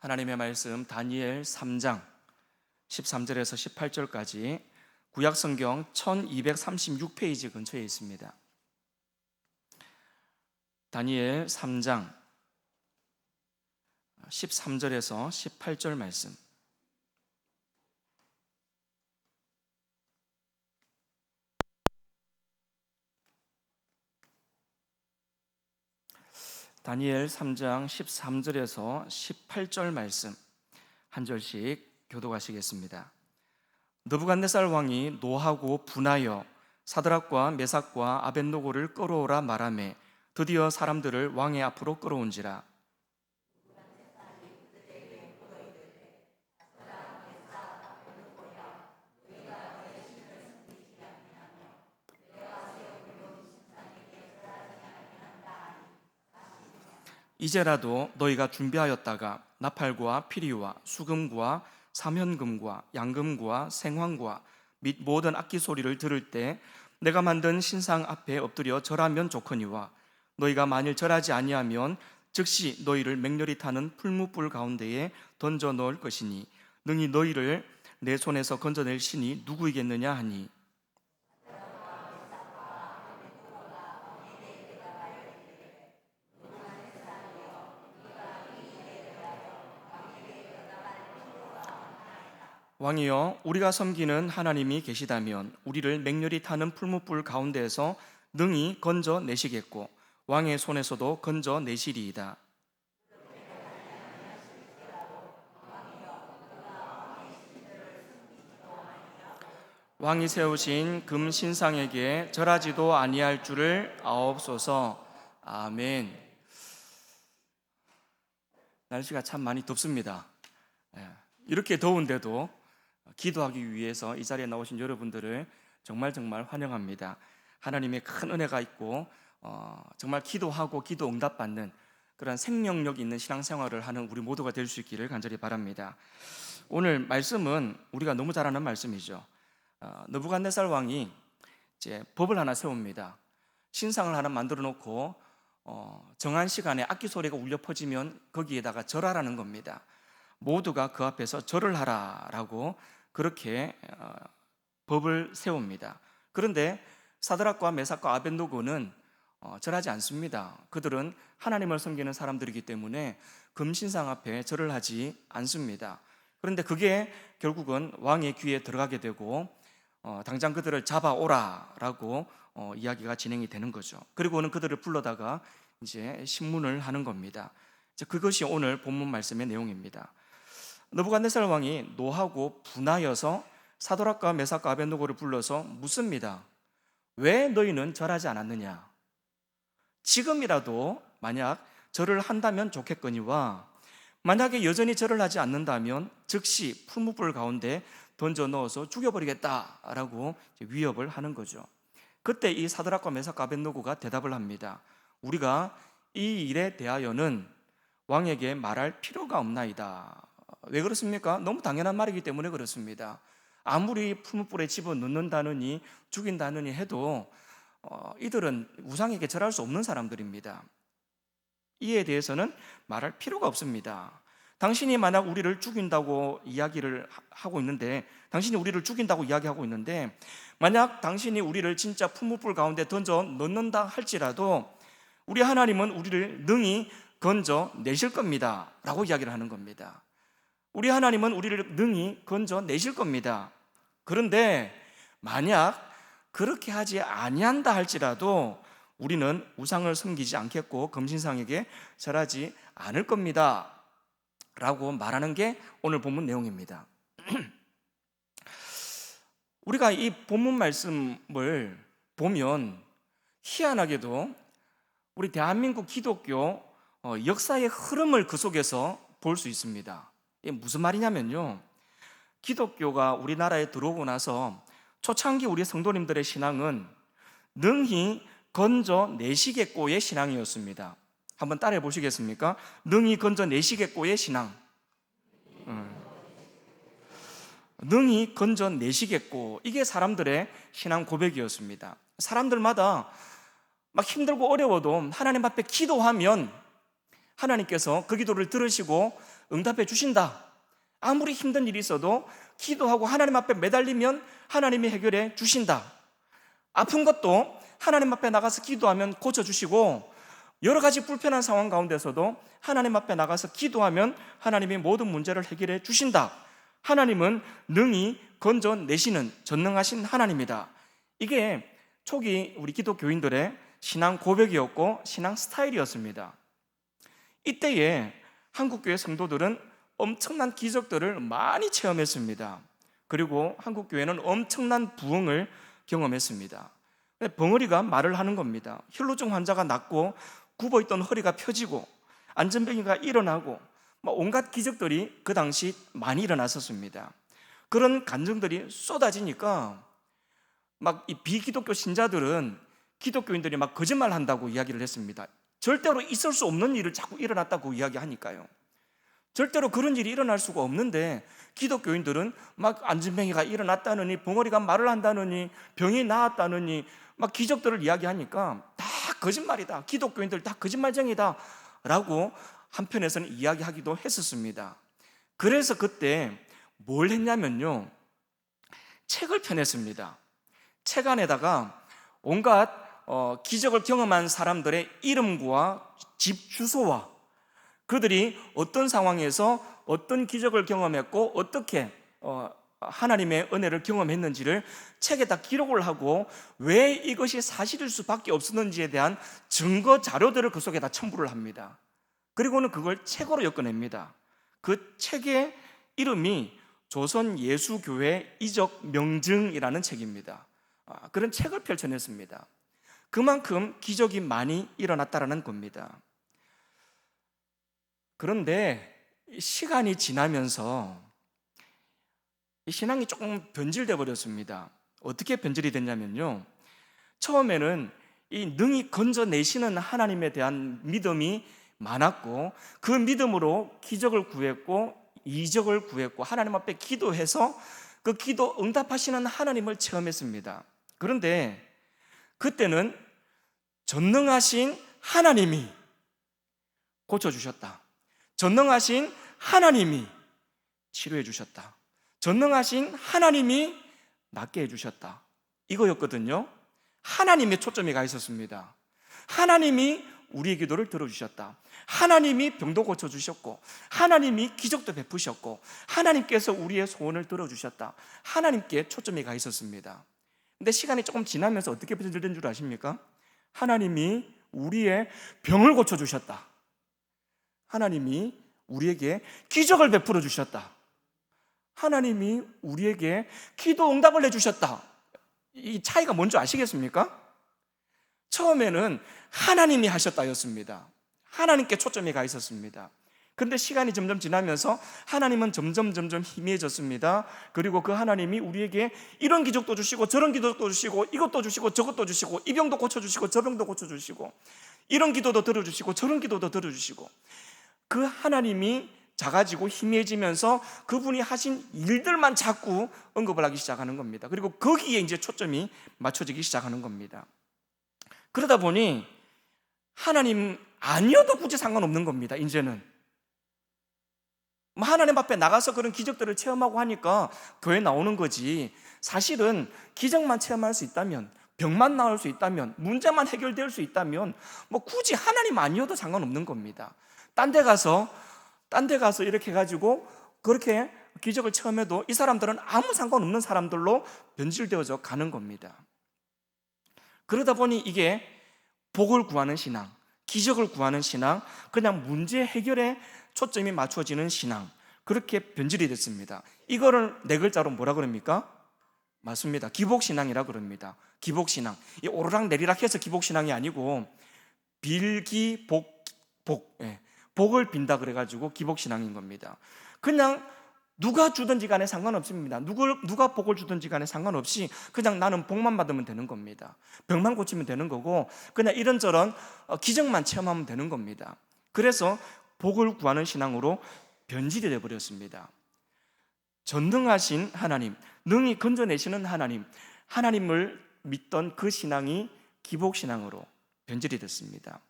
하나님의 말씀 다니엘 3장 13절에서 18절까지 구약성경 1236페이지 근처에 있습니다. 다니엘 3장 13절에서 18절 말씀. 다니엘 3장 13절에서 18절 말씀 한 절씩 교독하시겠습니다. 느부갓네살 왕이 노하고 분하여 사드락과 메삭과 아벳노고를 끌어오라 말하매 드디어 사람들을 왕의 앞으로 끌어온지라. 이제라도 너희가 준비하였다가 나팔과 피리와 수금과 사면금과 양금과 생황과 및 모든 악기 소리를 들을 때 내가 만든 신상 앞에 엎드려 절하면 좋거니와 너희가 만일 절하지 아니하면 즉시 너희를 맹렬히 타는 풀무불 가운데에 던져 넣을 것이니 능히 너희를 내 손에서 건져낼 신이 누구이겠느냐 하니, 왕이여, 우리가 섬기는 하나님이 계시다면 우리를 맹렬히 타는 풀무불 가운데에서 능히 건져내시겠고 왕의 손에서도 건져내시리이다. 왕이 세우신 금 신상에게 절하지도 아니할 줄을 아옵소서. 아멘. 날씨가 참 많이 덥습니다. 이렇게 더운데도 기도하기 위해서 이 자리에 나오신 여러분들을 정말 환영합니다. 하나님의 큰 은혜가 있고 정말 기도하고 기도 응답받는 그런 생명력 있는 신앙생활을 하는 우리 모두가 될 수 있기를 간절히 바랍니다. 오늘 말씀은 우리가 너무 잘 아는 말씀이죠. 느부갓네살 왕이 이제 법을 하나 세웁니다. 신상을 하나 만들어 놓고 정한 시간에 악기 소리가 울려 퍼지면 거기에다가 절하라는 겁니다. 모두가 그 앞에서 절을 하라라고 그렇게 법을 세웁니다. 그런데 사드락과 메삭과 아벳노고는 절하지 않습니다. 그들은 하나님을 섬기는 사람들이기 때문에 금신상 앞에 절을 하지 않습니다. 그런데 그게 결국은 왕의 귀에 들어가게 되고 당장 그들을 잡아오라라고 이야기가 진행이 되는 거죠. 그리고는 그들을 불러다가 이제 신문을 하는 겁니다. 그것이 오늘 본문 말씀의 내용입니다. 느부갓네살 왕이 노하고 분하여서 사드락과 메삭과 아벳노고를 불러서 묻습니다. 왜 너희는 절하지 않았느냐? 지금이라도 만약 절을 한다면 좋겠거니와 만약에 여전히 절을 하지 않는다면 즉시 풀무불 가운데 던져 넣어서 죽여버리겠다라고 위협을 하는 거죠. 그때 이 사드락과 메삭과 아벳노고가 대답을 합니다. 우리가 이 일에 대하여는 왕에게 말할 필요가 없나이다. 왜 그렇습니까? 너무 당연한 말이기 때문에 그렇습니다. 아무리 풀무불에 집어넣는다느니 죽인다느니 해도 이들은 우상에게 절할 수 없는 사람들입니다. 이에 대해서는 말할 필요가 없습니다. 당신이 만약 우리를 죽인다고 이야기를 하고 있는데 당신이 우리를 죽인다고 이야기하고 있는데 만약 당신이 우리를 진짜 풀무불 가운데 던져 넣는다 할지라도 우리 하나님은 우리를 능히 건져 내실 겁니다 라고 이야기를 하는 겁니다. 우리 하나님은 우리를 능히 건져 내실 겁니다. 그런데 만약 그렇게 하지 아니한다 할지라도 우리는 우상을 섬기지 않겠고 금신상에게 절하지 않을 겁니다 라고 말하는 게 오늘 본문 내용입니다. 우리가 이 본문 말씀을 보면 희한하게도 우리 대한민국 기독교 역사의 흐름을 그 속에서 볼 수 있습니다. 이게 무슨 말이냐면요, 기독교가 우리나라에 들어오고 나서 초창기 우리 성도님들의 신앙은 능히 건져내시겠고의 신앙이었습니다. 한번 따라해 보시겠습니까? 능히 건져내시겠고의 신앙. 능히 건져내시겠고, 이게 사람들의 신앙 고백이었습니다. 사람들마다 막 힘들고 어려워도 하나님 앞에 기도하면 하나님께서 그 기도를 들으시고 응답해 주신다. 아무리 힘든 일이 있어도 기도하고 하나님 앞에 매달리면 하나님이 해결해 주신다. 아픈 것도 하나님 앞에 나가서 기도하면 고쳐주시고, 여러 가지 불편한 상황 가운데서도 하나님 앞에 나가서 기도하면 하나님이 모든 문제를 해결해 주신다. 하나님은 능히 건져내시는 전능하신 하나님이다. 이게 초기 우리 기독교인들의 신앙 고백이었고 신앙 스타일이었습니다. 이때에 한국교회 성도들은 엄청난 기적들을 많이 체험했습니다. 그리고 한국교회는 엄청난 부흥을 경험했습니다. 벙어리가 말을 하는 겁니다. 혈루증 환자가 낫고 굽어있던 허리가 펴지고 안전병이가 일어나고 온갖 기적들이 그 당시 많이 일어났었습니다. 그런 간증들이 쏟아지니까 막 이 비기독교 신자들은 기독교인들이 막 거짓말 한다고 이야기를 했습니다. 절대로 있을 수 없는 일을 자꾸 일어났다고 이야기하니까요. 절대로 그런 일이 일어날 수가 없는데 기독교인들은 막 안전병이가 일어났다느니, 벙어리가 말을 한다느니, 병이 나았다느니 막 기적들을 이야기하니까 다 거짓말이다, 기독교인들 다 거짓말쟁이다 라고 한편에서는 이야기하기도 했었습니다. 그래서 그때 뭘 했냐면요, 책을 펴냈습니다. 책 안에다가 온갖 기적을 경험한 사람들의 이름과 집 주소와 그들이 어떤 상황에서 어떤 기적을 경험했고 어떻게 하나님의 은혜를 경험했는지를 책에다 기록을 하고 왜 이것이 사실일 수밖에 없었는지에 대한 증거 자료들을 그 속에다 첨부를 합니다. 그리고는 그걸 책으로 엮어냅니다. 그 책의 이름이 조선예수교회 이적 명증이라는 책입니다. 그런 책을 펼쳐냈습니다. 그만큼 기적이 많이 일어났다라는 겁니다. 그런데 시간이 지나면서 이 신앙이 조금 변질돼 버렸습니다. 어떻게 변질이 됐냐면요, 처음에는 이 능히 건져내시는 하나님에 대한 믿음이 많았고 그 믿음으로 기적을 구했고 이적을 구했고 하나님 앞에 기도해서 그 기도 응답하시는 하나님을 체험했습니다. 그런데 그때는 전능하신 하나님이 고쳐주셨다, 전능하신 하나님이 치료해 주셨다, 전능하신 하나님이 낫게 해주셨다, 이거였거든요. 하나님의 초점이 가 있었습니다. 하나님이 우리의 기도를 들어주셨다, 하나님이 병도 고쳐주셨고 하나님이 기적도 베푸셨고 하나님께서 우리의 소원을 들어주셨다, 하나님께 초점이 가 있었습니다. 근데 시간이 조금 지나면서 어떻게 변질된 줄 아십니까? 하나님이 우리의 병을 고쳐주셨다, 하나님이 우리에게 기적을 베풀어 주셨다, 하나님이 우리에게 기도 응답을 해주셨다. 이 차이가 뭔지 아시겠습니까? 처음에는 하나님이 하셨다였습니다. 하나님께 초점이 가 있었습니다. 그런데 시간이 점점 지나면서 하나님은 점점 희미해졌습니다. 그리고 그 하나님이 우리에게 이런 기적도 주시고 저런 기적도 주시고 이것도 주시고 저것도 주시고 이 병도 고쳐주시고 저 병도 고쳐주시고 이런 기도도 들어주시고 저런 기도도 들어주시고, 그 하나님이 작아지고 희미해지면서 그분이 하신 일들만 자꾸 언급을 하기 시작하는 겁니다. 그리고 거기에 이제 초점이 맞춰지기 시작하는 겁니다. 그러다 보니 하나님 아니어도 굳이 상관없는 겁니다. 이제는 하나님 앞에 나가서 그런 기적들을 체험하고 하니까 교회 나오는 거지, 사실은 기적만 체험할 수 있다면, 병만 나을 수 있다면, 문제만 해결될 수 있다면 굳이 하나님 아니어도 상관없는 겁니다. 딴 데 가서 이렇게 해가지고 그렇게 기적을 체험해도 이 사람들은 아무 상관없는 사람들로 변질되어져 가는 겁니다. 그러다 보니 이게 복을 구하는 신앙, 기적을 구하는 신앙, 그냥 문제 해결에 초점이 맞춰지는 신앙, 그렇게 변질이 됐습니다. 이거를 네 글자로 뭐라 그럽니까? 맞습니다. 기복신앙이라 그럽니다. 기복신앙. 이 오르락 내리락 해서 기복신앙이 아니고 복을 빈다 그래가지고 기복신앙인 겁니다. 그냥 누가 주든지 간에 상관없습니다. 누가 복을 주든지 간에 상관없이 그냥 나는 복만 받으면 되는 겁니다. 병만 고치면 되는 거고 그냥 이런저런 기적만 체험하면 되는 겁니다. 그래서 복을 구하는 신앙으로 변질이 되어버렸습니다. 전능하신 하나님, 능히 건져내시는 하나님, 하나님을 믿던 그 신앙이 기복신앙으로 변질이 됐습니다.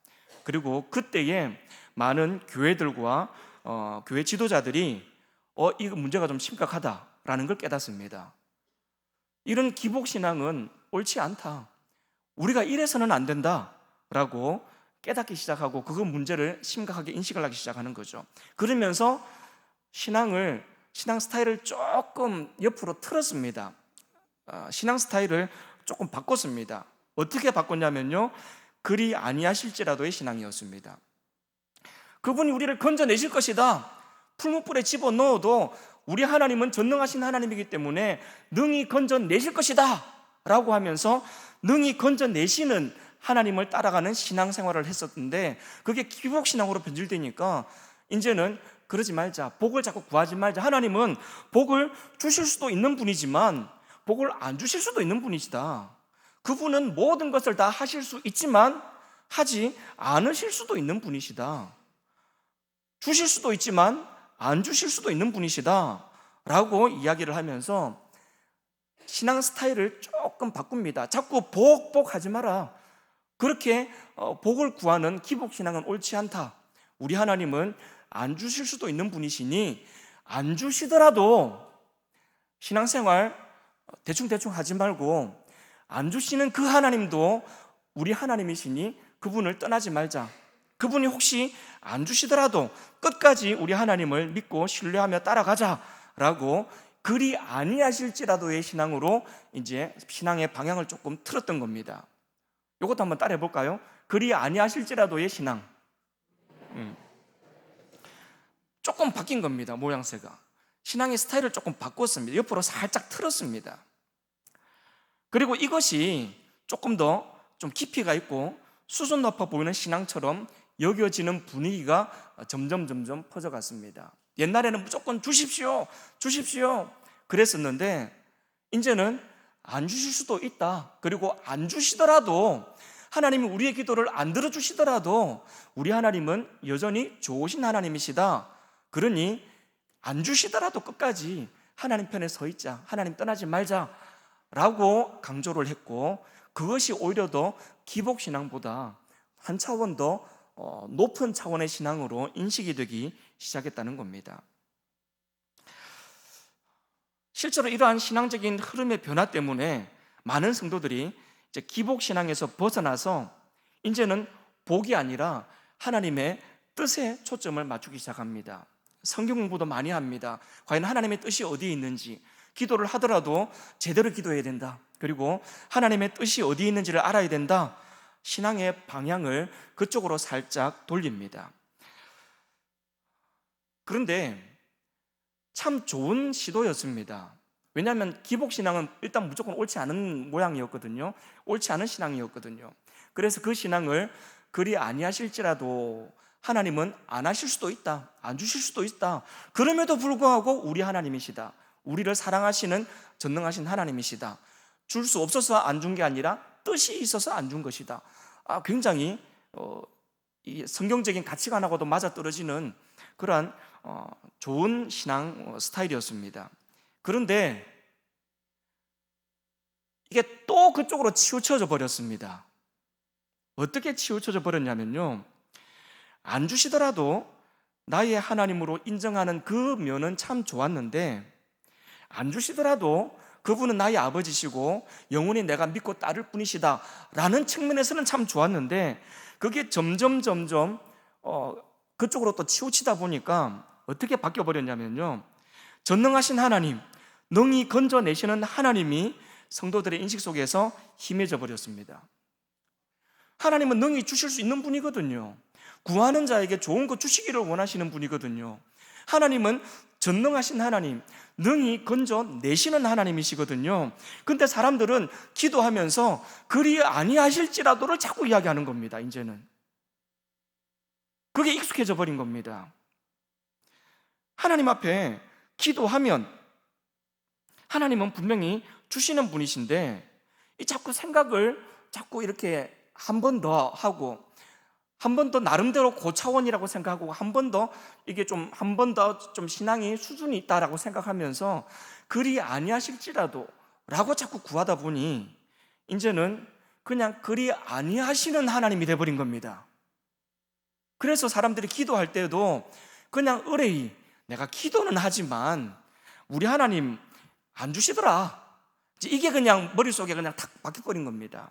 그리고 그때에 많은 교회들과 교회 지도자들이 이거 문제가 좀 심각하다라는 걸 깨닫습니다. 이런 기복신앙은 옳지 않다. 우리가 이래서는 안 된다라고 깨닫기 시작하고 그 문제를 심각하게 인식을 하기 시작하는 거죠. 그러면서 신앙 스타일을 조금 옆으로 틀었습니다. 신앙 스타일을 조금 바꿨습니다. 어떻게 바꿨냐면요, 그리 아니하실지라도의 신앙이었습니다. 그분이 우리를 건져내실 것이다. 풀무불에 집어넣어도 우리 하나님은 전능하신 하나님이기 때문에 능히 건져내실 것이다 라고 하면서 능히 건져내시는 하나님을 따라가는 신앙생활을 했었는데, 그게 기복신앙으로 변질되니까 이제는 그러지 말자, 복을 자꾸 구하지 말자. 하나님은 복을 주실 수도 있는 분이지만 복을 안 주실 수도 있는 분이시다. 그분은 모든 것을 다 하실 수 있지만 하지 않으실 수도 있는 분이시다. 주실 수도 있지만 안 주실 수도 있는 분이시다 라고 이야기를 하면서 신앙 스타일을 조금 바꿉니다. 자꾸 복 하지 마라. 그렇게 복을 구하는 기복신앙은 옳지 않다. 우리 하나님은 안 주실 수도 있는 분이시니 안 주시더라도 신앙생활 대충 하지 말고, 안 주시는 그 하나님도 우리 하나님이시니 그분을 떠나지 말자. 그분이 혹시 안 주시더라도 끝까지 우리 하나님을 믿고 신뢰하며 따라가자라고 그리 아니하실지라도의 신앙으로 이제 신앙의 방향을 조금 틀었던 겁니다. 이것도 한번 따라해 볼까요? 그리 아니하실지라도의 신앙. 조금 바뀐 겁니다. 모양새가. 신앙의 스타일을 조금 바꿨습니다. 옆으로 살짝 틀었습니다. 그리고 이것이 조금 더 좀 깊이가 있고 수준 높아 보이는 신앙처럼 여겨지는 분위기가 점점 퍼져갔습니다. 옛날에는 무조건 주십시오 그랬었는데 이제는 안 주실 수도 있다. 그리고 안 주시더라도, 하나님이 우리의 기도를 안 들어주시더라도 우리 하나님은 여전히 좋으신 하나님이시다. 그러니 안 주시더라도 끝까지 하나님 편에 서 있자, 하나님 떠나지 말자 라고 강조를 했고, 그것이 오히려 더 기복신앙보다 한 차원 더 높은 차원의 신앙으로 인식이 되기 시작했다는 겁니다. 실제로 이러한 신앙적인 흐름의 변화 때문에 많은 성도들이 이제 기복신앙에서 벗어나서 이제는 복이 아니라 하나님의 뜻에 초점을 맞추기 시작합니다. 성경 공부도 많이 합니다. 과연 하나님의 뜻이 어디에 있는지, 기도를 하더라도 제대로 기도해야 된다. 그리고 하나님의 뜻이 어디에 있는지를 알아야 된다. 신앙의 방향을 그쪽으로 살짝 돌립니다. 그런데 참 좋은 시도였습니다. 왜냐하면 기복신앙은 일단 무조건 옳지 않은 모양이었거든요. 옳지 않은 신앙이었거든요. 그래서 그 신앙을 그리 아니하실지라도 하나님은 안 하실 수도 있다, 안 주실 수도 있다. 그럼에도 불구하고 우리 하나님이시다. 우리를 사랑하시는 전능하신 하나님이시다. 줄 수 없어서 안 준 게 아니라 뜻이 있어서 안 준 것이다. 굉장히 이 성경적인 가치관하고도 맞아떨어지는 그러한 좋은 신앙 스타일이었습니다. 그런데 이게 또 그쪽으로 치우쳐져 버렸습니다. 어떻게 치우쳐져 버렸냐면요, 안 주시더라도 나의 하나님으로 인정하는 그 면은 참 좋았는데, 안 주시더라도 그분은 나의 아버지시고 영원히 내가 믿고 따를 분이시다 라는 측면에서는 참 좋았는데, 그게 점점 그쪽으로 또 치우치다 보니까 어떻게 바뀌어 버렸냐면요, 전능하신 하나님, 능히 건져내시는 하나님이 성도들의 인식 속에서 희미해져 버렸습니다. 하나님은 능히 주실 수 있는 분이거든요. 구하는 자에게 좋은 것 주시기를 원하시는 분이거든요. 하나님은 전능하신 하나님, 능히 건져내시는 하나님이시거든요. 근데 사람들은 기도하면서 그리 아니하실지라도를 자꾸 이야기하는 겁니다. 이제는 그게 익숙해져 버린 겁니다. 하나님 앞에 기도하면 하나님은 분명히 주시는 분이신데, 이 자꾸 생각을 자꾸 이렇게 한 번 더 하고, 한 번 더 나름대로 고차원이라고 생각하고, 한 번 더 이게 한 번 더 좀 신앙이 수준이 있다라고 생각하면서 그리 아니하실지라도 라고 자꾸 구하다 보니 이제는 그냥 그리 아니하시는 하나님이 돼버린 겁니다. 그래서 사람들이 기도할 때도 그냥 의뢰이 내가 기도는 하지만 우리 하나님 안 주시더라. 이게 그냥 머릿속에 그냥 탁 박혀버린 겁니다.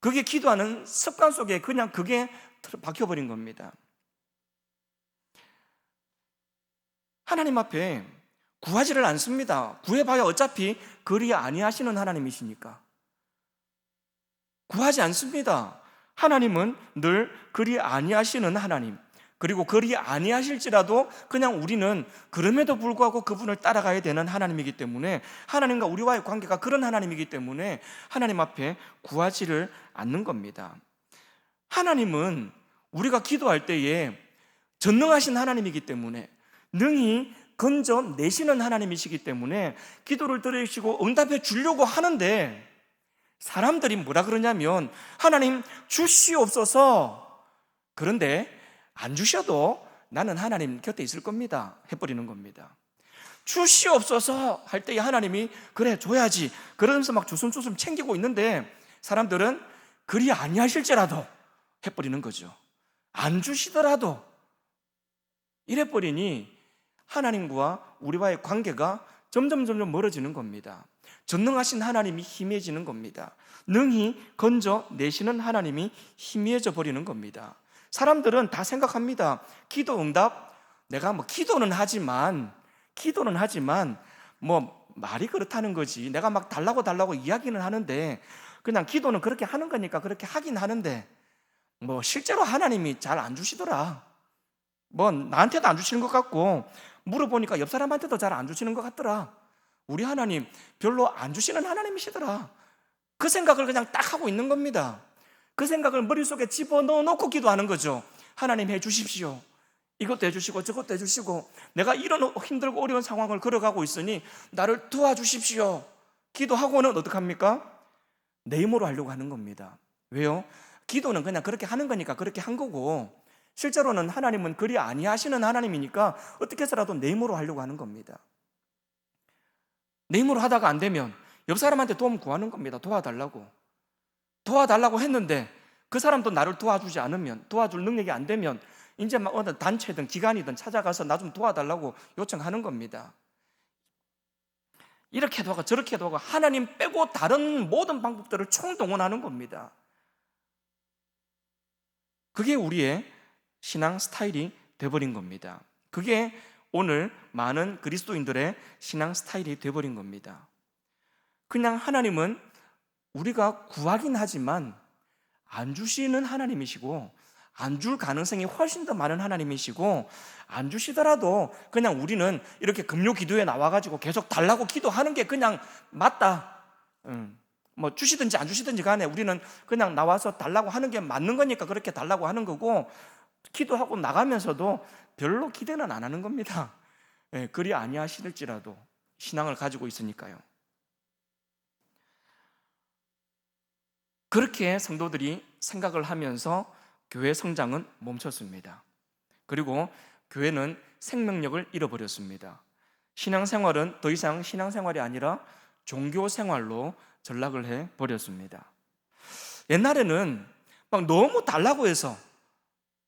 그게 기도하는 습관 속에 그냥 그게 박혀버린 겁니다. 하나님 앞에 구하지를 않습니다. 구해봐야 어차피 그리 아니하시는 하나님이시니까 구하지 않습니다. 하나님은 늘 그리 아니하시는 하나님, 그리고 그리 아니하실지라도 그냥 우리는 그럼에도 불구하고 그분을 따라가야 되는 하나님이기 때문에, 하나님과 우리와의 관계가 그런 하나님이기 때문에 하나님 앞에 구하지를 않는 겁니다. 하나님은 우리가 기도할 때에 전능하신 하나님이기 때문에, 능히 건져내시는 하나님이시기 때문에 기도를 들으시고 응답해 주려고 하는데, 사람들이 뭐라 그러냐면 하나님 주시옵소서, 그런데 안 주셔도 나는 하나님 곁에 있을 겁니다 해버리는 겁니다. 주시옵소서 할 때에 하나님이 그래 줘야지 그러면서 막 조슴조슴 챙기고 있는데, 사람들은 그리 아니하실지라도 해버리는 거죠. 안 주시더라도 이래버리니 하나님과 우리와의 관계가 점점 멀어지는 겁니다. 전능하신 하나님이 희미해지는 겁니다. 능히 건져내시는 하나님이 희미해져 버리는 겁니다. 사람들은 다 생각합니다. 기도 응답, 내가 뭐 기도는 하지만 뭐 말이 그렇다는 거지, 내가 막 달라고 이야기는 하는데, 그냥 기도는 그렇게 하는 거니까 그렇게 하긴 하는데 뭐 실제로 하나님이 잘 안 주시더라. 뭐 나한테도 안 주시는 것 같고, 물어보니까 옆 사람한테도 잘 안 주시는 것 같더라. 우리 하나님 별로 안 주시는 하나님이시더라. 그 생각을 그냥 딱 하고 있는 겁니다. 그 생각을 머릿속에 집어넣어 놓고 기도하는 거죠. 하나님 해 주십시오. 이것도 해 주시고 저것도 해 주시고, 내가 이런 힘들고 어려운 상황을 걸어가고 있으니 나를 도와주십시오. 기도하고는 어떡합니까? 내 힘으로 하려고 하는 겁니다. 왜요? 기도는 그냥 그렇게 하는 거니까 그렇게 한 거고, 실제로는 하나님은 그리 아니하시는 하나님이니까 어떻게 해서라도 내 힘으로 하려고 하는 겁니다. 내 힘으로 하다가 안 되면 옆 사람한테 도움 구하는 겁니다. 도와달라고 했는데 그 사람도 나를 도와주지 않으면, 도와줄 능력이 안 되면 이제 막 어느 단체든 기관이든 찾아가서 나 좀 도와달라고 요청하는 겁니다. 이렇게도 하고 저렇게도 하고 하나님 빼고 다른 모든 방법들을 총동원하는 겁니다. 그게 우리의 신앙 스타일이 돼버린 겁니다. 그게 오늘 많은 그리스도인들의 신앙 스타일이 돼버린 겁니다. 그냥 하나님은 우리가 구하긴 하지만 안 주시는 하나님이시고, 안 줄 가능성이 훨씬 더 많은 하나님이시고, 안 주시더라도 그냥 우리는 이렇게 금요 기도에 나와가지고 계속 달라고 기도하는 게 그냥 맞다. 뭐 주시든지 안 주시든지 간에 우리는 그냥 나와서 달라고 하는 게 맞는 거니까 그렇게 달라고 하는 거고, 기도하고 나가면서도 별로 기대는 안 하는 겁니다. 그리 아니하실지라도 신앙을 가지고 있으니까요. 그렇게 성도들이 생각을 하면서 교회 성장은 멈췄습니다. 그리고 교회는 생명력을 잃어버렸습니다. 신앙생활은 더 이상 신앙생활이 아니라 종교생활로 전락을 해버렸습니다. 옛날에는 막 너무 달라고 해서,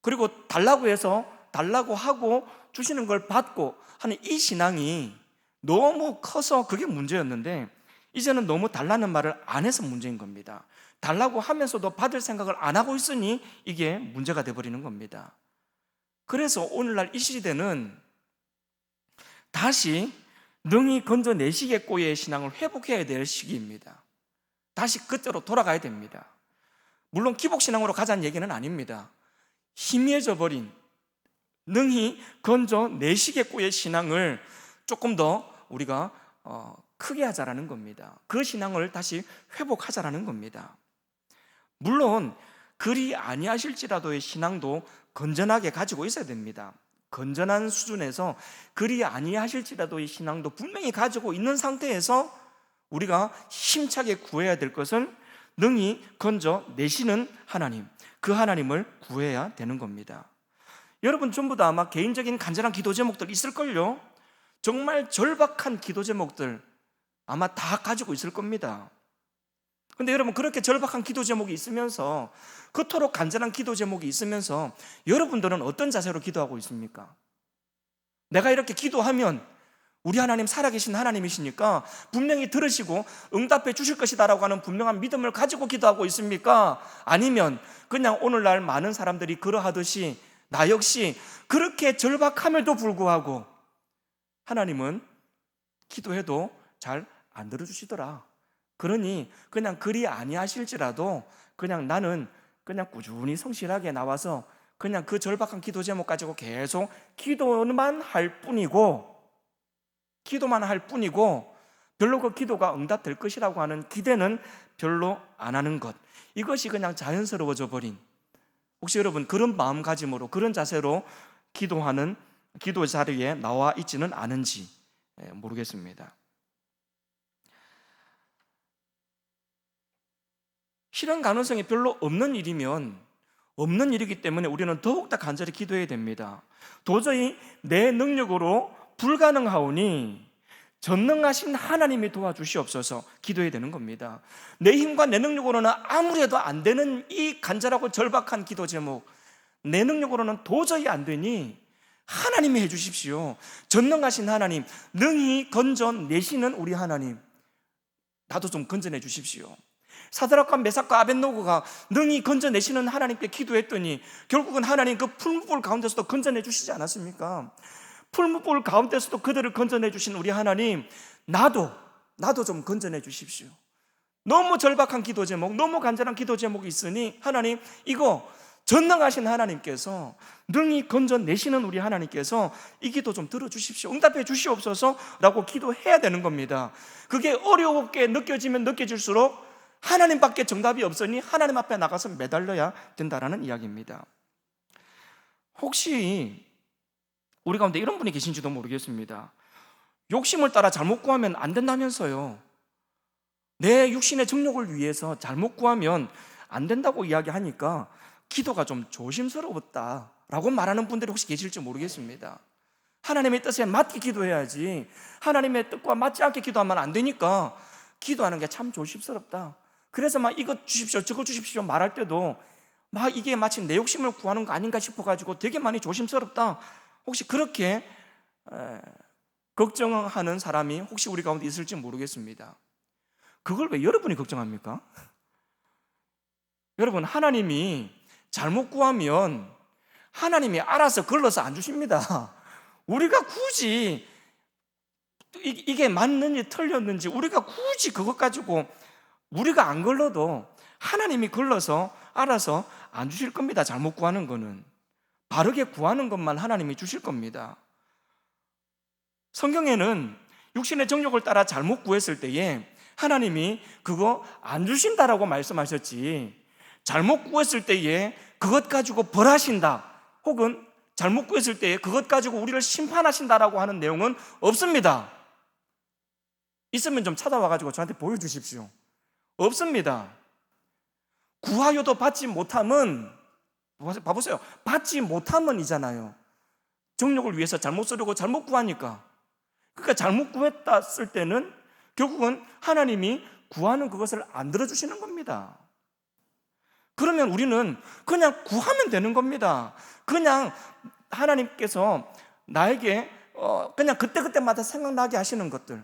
그리고 달라고 하고 주시는 걸 받고 하는 이 신앙이 너무 커서 그게 문제였는데, 이제는 너무 달라는 말을 안 해서 문제인 겁니다. 달라고 하면서도 받을 생각을 안 하고 있으니 이게 문제가 돼버리는 겁니다. 그래서 오늘날 이 시대는 다시 능히 건져내시겠고의 신앙을 회복해야 될 시기입니다. 다시 그때로 돌아가야 됩니다. 물론 기복신앙으로 가자는 얘기는 아닙니다. 희미해져 버린 능히 건져내시겠고의 신앙을 조금 더 우리가 크게 하자라는 겁니다. 그 신앙을 다시 회복하자라는 겁니다. 물론 그리 아니하실지라도의 신앙도 건전하게 가지고 있어야 됩니다. 건전한 수준에서 그리 아니하실지라도의 신앙도 분명히 가지고 있는 상태에서 우리가 힘차게 구해야 될 것은 능히 건져내시는 하나님, 그 하나님을 구해야 되는 겁니다. 여러분 전부 다 아마 개인적인 간절한 기도 제목들 있을걸요? 정말 절박한 기도 제목들 아마 다 가지고 있을 겁니다. 근데 여러분, 그렇게 절박한 기도 제목이 있으면서, 그토록 간절한 기도 제목이 있으면서 여러분들은 어떤 자세로 기도하고 있습니까? 내가 이렇게 기도하면 우리 하나님 살아계신 하나님이시니까 분명히 들으시고 응답해 주실 것이다라고 하는 분명한 믿음을 가지고 기도하고 있습니까? 아니면 그냥 오늘날 많은 사람들이 그러하듯이 나 역시 그렇게 절박함에도 불구하고 하나님은 기도해도 잘 안 들어주시더라, 그러니 그냥 그리 아니하실지라도 그냥 나는 그냥 꾸준히 성실하게 나와서 그냥 그 절박한 기도 제목 가지고 계속 기도만 할 뿐이고 별로 그 기도가 응답될 것이라고 하는 기대는 별로 안 하는 것, 이것이 그냥 자연스러워져 버린, 혹시 여러분 그런 마음가짐으로 그런 자세로 기도하는 기도 자리에 나와 있지는 않은지 모르겠습니다. 실현 가능성이 별로 없는 일이면 없는 일이기 때문에 우리는 더욱더 간절히 기도해야 됩니다. 도저히 내 능력으로 불가능하오니 전능하신 하나님이 도와주시옵소서 기도해야 되는 겁니다. 내 힘과 내 능력으로는 아무래도 안 되는 이 간절하고 절박한 기도 제목, 내 능력으로는 도저히 안 되니 하나님이 해주십시오. 전능하신 하나님, 능히 건져내시는 우리 하나님, 나도 좀 건져내 주십시오. 사드락과 메삭과 아벳노고가 능히 건져내시는 하나님께 기도했더니 결국은 하나님 그 풀무불 가운데서도 건져내 주시지 않았습니까? 풀무불 가운데서도 그들을 건져내 주신 우리 하나님, 나도 좀 건져내 주십시오. 너무 절박한 기도 제목, 너무 간절한 기도 제목이 있으니 하나님, 이거 전능하신 하나님께서, 능히 건져내시는 우리 하나님께서 이 기도 좀 들어주십시오, 응답해 주시옵소서라고 기도해야 되는 겁니다. 그게 어렵게 느껴지면 느껴질수록 하나님밖에 정답이 없으니 하나님 앞에 나가서 매달려야 된다는 이야기입니다. 혹시 우리 가운데 이런 분이 계신지도 모르겠습니다. 욕심을 따라 잘못 구하면 안 된다면서요. 내 육신의 정욕을 위해서 잘못 구하면 안 된다고 이야기하니까 기도가 좀 조심스러웠다라고 말하는 분들이 혹시 계실지 모르겠습니다. 하나님의 뜻에 맞게 기도해야지 하나님의 뜻과 맞지 않게 기도하면 안 되니까 기도하는 게 참 조심스럽다. 그래서 막 이것 주십시오 저것 주십시오 말할 때도 막 이게 마치 내 욕심을 구하는 거 아닌가 싶어가지고 되게 많이 조심스럽다, 혹시 그렇게 걱정하는 사람이 혹시 우리 가운데 있을지 모르겠습니다. 그걸 왜 여러분이 걱정합니까? 여러분, 하나님이 잘못 구하면 하나님이 알아서 걸러서 안 주십니다. 우리가 굳이 이게 맞는지 틀렸는지 우리가 굳이 그것 가지고 우리가 안 걸러도 하나님이 걸러서 알아서 안 주실 겁니다. 잘못 구하는 거는 바르게 구하는 것만 하나님이 주실 겁니다. 성경에는 육신의 정욕을 따라 잘못 구했을 때에 하나님이 그거 안 주신다라고 말씀하셨지, 잘못 구했을 때에 그것 가지고 벌하신다, 혹은 잘못 구했을 때에 그것 가지고 우리를 심판하신다라고 하는 내용은 없습니다. 있으면 좀 찾아와가지고 저한테 보여주십시오. 없습니다. 구하여도 받지 못함은, 봐보세요, 받지 못함은이잖아요. 정욕을 위해서 잘못 쓰려고 잘못 구하니까. 그러니까 잘못 구했다 쓸 때는 결국은 하나님이 구하는 그것을 안 들어주시는 겁니다. 그러면 우리는 그냥 구하면 되는 겁니다. 그냥 하나님께서 나에게 그냥 그때그때마다 생각나게 하시는 것들,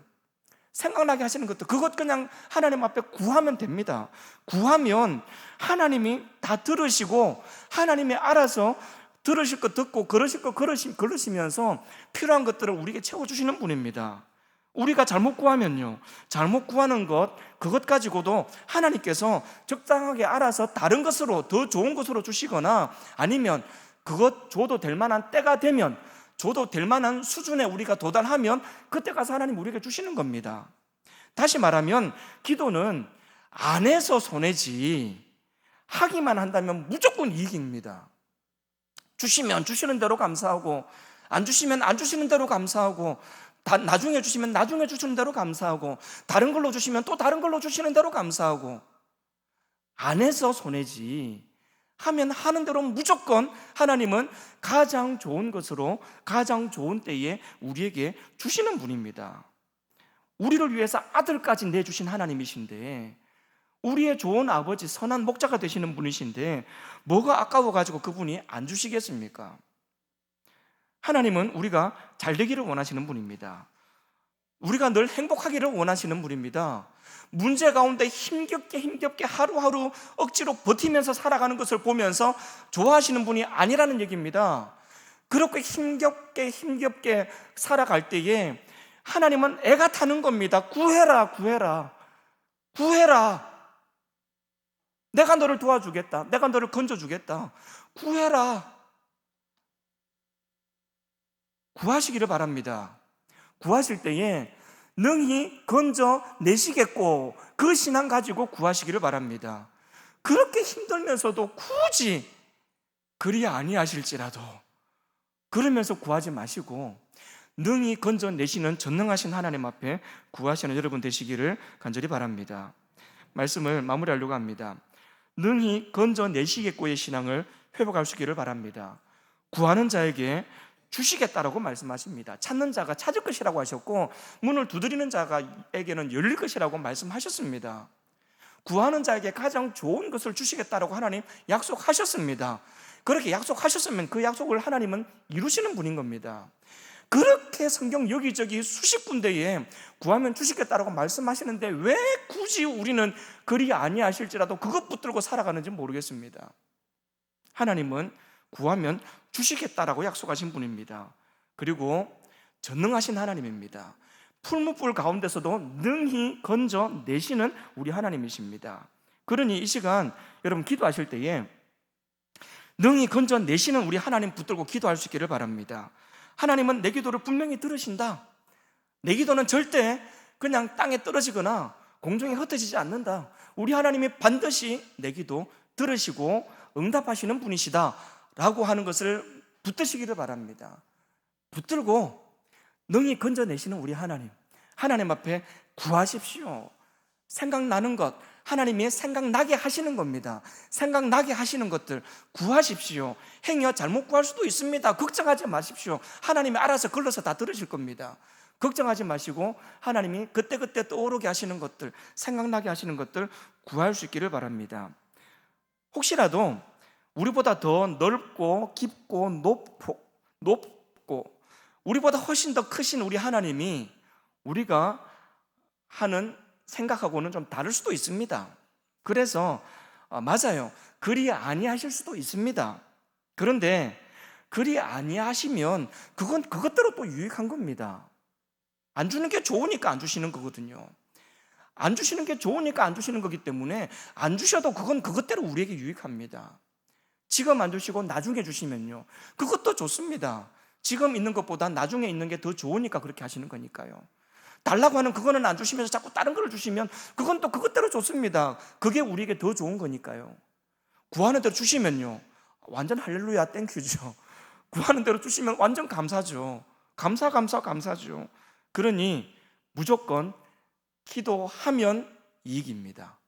그것 그냥 하나님 앞에 구하면 됩니다. 구하면 하나님이 다 들으시고 하나님이 알아서 들으실 거 듣고 그러실 거 그러시면서 필요한 것들을 우리에게 채워주시는 분입니다. 우리가 잘못 구하면요, 잘못 구하는 것, 그것 가지고도 하나님께서 적당하게 알아서 다른 것으로, 더 좋은 것으로 주시거나 아니면 그것 줘도 될 만한 때가 되면, 줘도 될 만한 수준에 우리가 도달하면 그때 가서 하나님 우리에게 주시는 겁니다. 다시 말하면 기도는 안 해서 손해지 하기만 한다면 무조건 이익입니다. 주시면 주시는 대로 감사하고, 안 주시면 안 주시는 대로 감사하고, 나중에 주시면 나중에 주시는 대로 감사하고, 다른 걸로 주시면 또 다른 걸로 주시는 대로 감사하고, 안 해서 손해지 하면 하는 대로 무조건 하나님은 가장 좋은 것으로 가장 좋은 때에 우리에게 주시는 분입니다. 우리를 위해서 아들까지 내주신 하나님이신데, 우리의 좋은 아버지, 선한 목자가 되시는 분이신데 뭐가 아까워가지고 그분이 안 주시겠습니까? 하나님은 우리가 잘 되기를 원하시는 분입니다. 우리가 늘 행복하기를 원하시는 분입니다. 문제 가운데 힘겹게 하루하루 억지로 버티면서 살아가는 것을 보면서 좋아하시는 분이 아니라는 얘기입니다. 그렇게 힘겹게 살아갈 때에 하나님은 애가 타는 겁니다. 구해라. 내가 너를 도와주겠다. 내가 너를 건져주겠다. 구해라. 구하시기를 바랍니다. 구하실 때에 능히 건져내시겠고 그 신앙 가지고 구하시기를 바랍니다. 그렇게 힘들면서도 굳이 그리 아니하실지라도 그러면서 구하지 마시고 능히 건져내시는 전능하신 하나님 앞에 구하시는 여러분 되시기를 간절히 바랍니다. 말씀을 마무리하려고 합니다. 능히 건져내시겠고의 신앙을 회복하시기를 바랍니다. 구하는 자에게 주시겠다라고 말씀하십니다. 찾는 자가 찾을 것이라고 하셨고 문을 두드리는 자에게는 열릴 것이라고 말씀하셨습니다. 구하는 자에게 가장 좋은 것을 주시겠다라고 하나님 약속하셨습니다. 그렇게 약속하셨으면 그 약속을 하나님은 이루시는 분인 겁니다. 그렇게 성경 여기저기 수십 군데에 구하면 주시겠다라고 말씀하시는데 왜 굳이 우리는 그리 아니하실지라도 그것 붙들고 살아가는지 모르겠습니다. 하나님은 구하면 주시겠다라고 약속하신 분입니다. 그리고 전능하신 하나님입니다. 풀무불 가운데서도 능히 건져내시는 우리 하나님이십니다. 그러니 이 시간 여러분 기도하실 때에 능히 건져내시는 우리 하나님 붙들고 기도할 수 있기를 바랍니다. 하나님은 내 기도를 분명히 들으신다. 내 기도는 절대 그냥 땅에 떨어지거나 공중에 흩어지지 않는다. 우리 하나님이 반드시 내 기도 들으시고 응답하시는 분이시다 라고 하는 것을 붙드시기를 바랍니다. 붙들고 능히 건져내시는 우리 하나님 앞에 구하십시오. 생각나는 것 하나님이 생각나게 하시는 겁니다. 생각나게 하시는 것들 구하십시오. 행여 잘못 구할 수도 있습니다. 걱정하지 마십시오. 하나님이 알아서 걸러서 다 들으실 겁니다. 걱정하지 마시고 하나님이 그때그때 떠오르게 하시는 것들, 생각나게 하시는 것들 구할 수 있기를 바랍니다. 혹시라도 우리보다 더 넓고 깊고 높고 우리보다 훨씬 더 크신 우리 하나님이 우리가 하는 생각하고는 좀 다를 수도 있습니다. 그래서 맞아요. 그리 아니하실 수도 있습니다. 그런데 그리 아니하시면 그건 그것대로 또 유익한 겁니다. 안 주는 게 좋으니까 안 주시는 거거든요. 안 주시는 게 좋으니까 안 주시는 거기 때문에 안 주셔도 그건 그것대로 우리에게 유익합니다. 지금 안 주시고 나중에 주시면요, 그것도 좋습니다. 지금 있는 것보다 나중에 있는 게 더 좋으니까 그렇게 하시는 거니까요. 달라고 하는 그거는 안 주시면서 자꾸 다른 걸 주시면 그건 또 그것대로 좋습니다. 그게 우리에게 더 좋은 거니까요. 구하는 대로 주시면요, 완전 할렐루야 땡큐죠. 구하는 대로 주시면 완전 감사죠. 감사죠. 그러니 무조건 기도하면 이익입니다.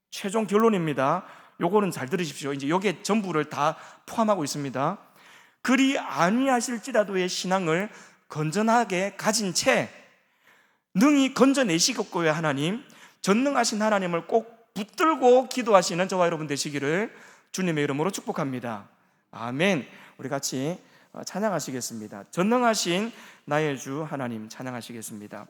최종 결론입니다. 요거는 잘 들으십시오. 이제 여기에 전부를 다 포함하고 있습니다. 그리 아니하실지라도의 신앙을 건전하게 가진 채 능히 건져내시겠고요 하나님, 전능하신 하나님을 꼭 붙들고 기도하시는 저와 여러분 되시기를 주님의 이름으로 축복합니다. 아멘. 우리 같이 찬양하시겠습니다. 전능하신 나의 주 하나님 찬양하시겠습니다.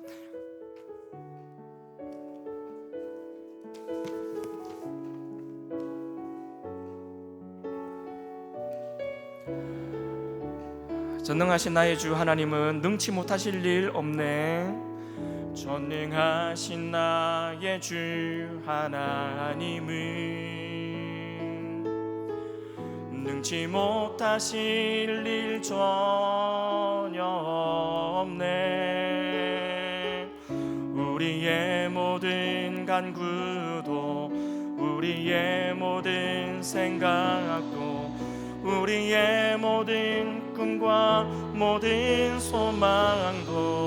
전능하신 나의 주 하나님은 능치 못하실 일 없네. 전능하신 나의 주 하나님은 능치 못하실 일 전혀 없네. 우리의 모든 간구도 우리의 모든 생각도 우리의 모든 꿈과 모든 소망도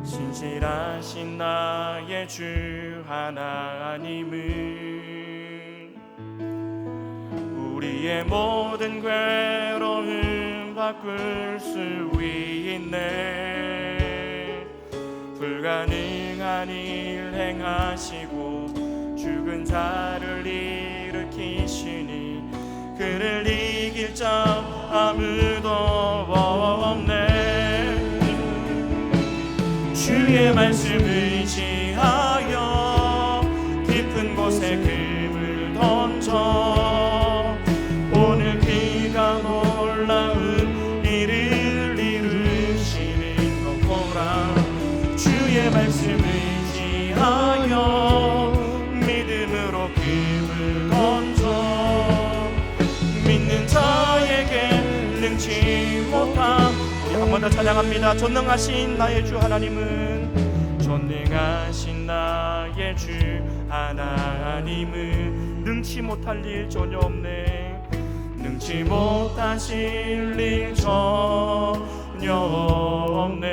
신실하신 나의 주 하나님은 우리의 모든 괴로움 바꿀 수 있네. 불가능한 일 행하시고 죽은 자를 일으키시니 그를 이길 이길 자 아무도 없네. 주의 말씀 의지하여 깊은 곳에 금을 던져 오늘 그가 놀라운 일을 이루시는 것 보라. 주의 말씀 의지하여 믿음으로 금을 던져 믿는 자에게 능치 못함. 우리 한 번 더 찬양합니다. 전능하신 나의 주 하나님은, 전능하신 나의 주 하나님은 능치 못할 일 전혀 없네. 능치 못하실 일 전혀 없네.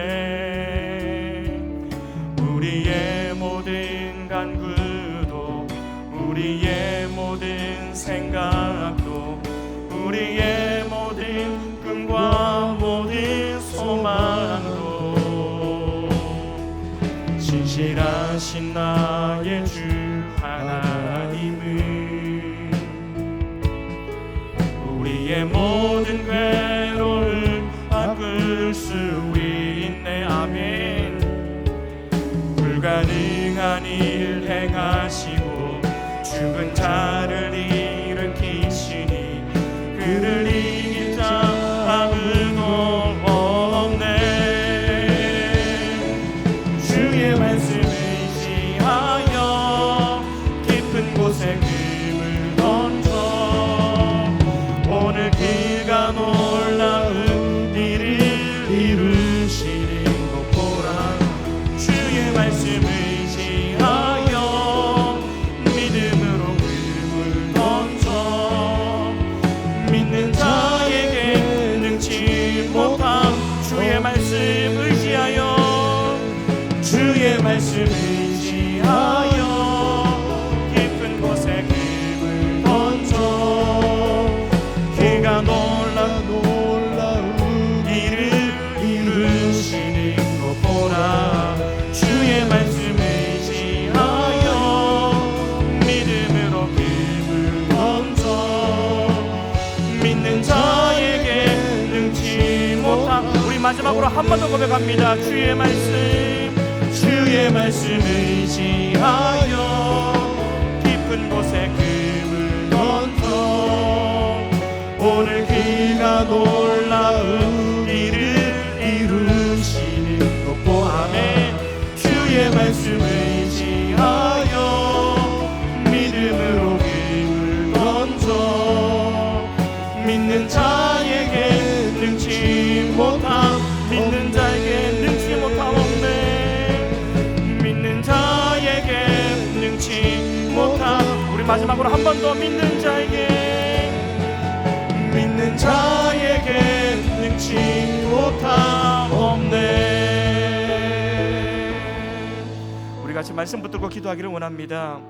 우리의 모든 간구도 우리의 모든 생각도 우리의 모든 꿈과 모든 소망도 신실하신 나의 주 하나님은 우리의 모든 괴로움 바꿀 수 있네. 아멘. 불가능한 일 행하시고 죽은 자를 일으키시니 그를 이길 자 아무도 없네. 주의 말씀 의지하여 깊은 곳에 금을 던져 오늘 그가 놀라운 일을 이루시는 것 보라. 주의 말씀 의지하여 믿음으로 금을 던져 믿는 자에게 능치 못함. 주의 말씀 의지하여 주의 말씀 의지하여 깊은 곳에 금을 던져 그가 놀라운 일을 이루시는 것 보라. 주의 말씀 의지하여 믿음으로 금을 던져 믿는 자에게 능치 못함. 우리 마지막으로 한 번 더 고백합니다. 주의 말씀 의지하여 깊은 곳에 금을 던져 오늘 그가 놀라운 일을 이루시는 것 보아. 아멘. 주의 말씀 의지하여 믿음으로 금을 던져 믿는 자에게 능치 못함. 믿는 자에게 능치 못함 없네. 믿는 자에게 능치 못함. 우리 마지막으로 한 번 더 믿는 자에게 능치 못함 없네. 우리 같이 말씀 붙들고 기도하기를 원합니다.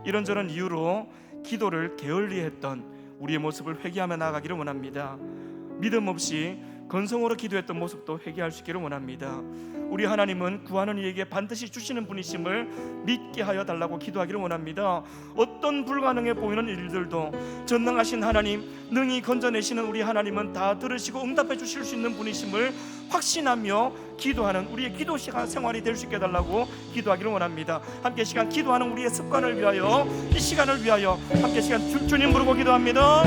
이런저런 이유로 기도를 게을리했던 우리의 모습을 회개하며 나아가기를 원합니다. 믿음 없이 건성으로 기도했던 모습도 회개할 수 있기를 원합니다. 우리 하나님은 구하는 이에게 반드시 주시는 분이심을 믿게 하여 달라고 기도하기를 원합니다. 어떤 불가능해 보이는 일들도 전능하신 하나님, 능히 건져내시는 우리 하나님은 다 들으시고 응답해 주실 수 있는 분이심을 확신하며 기도하는 우리의 기도 시간 생활이 될 수 있게 해달라고 기도하기를 원합니다. 함께 시간 기도하는 우리의 습관을 위하여, 이 시간을 위하여 함께 시간 주님 부르고 기도합니다.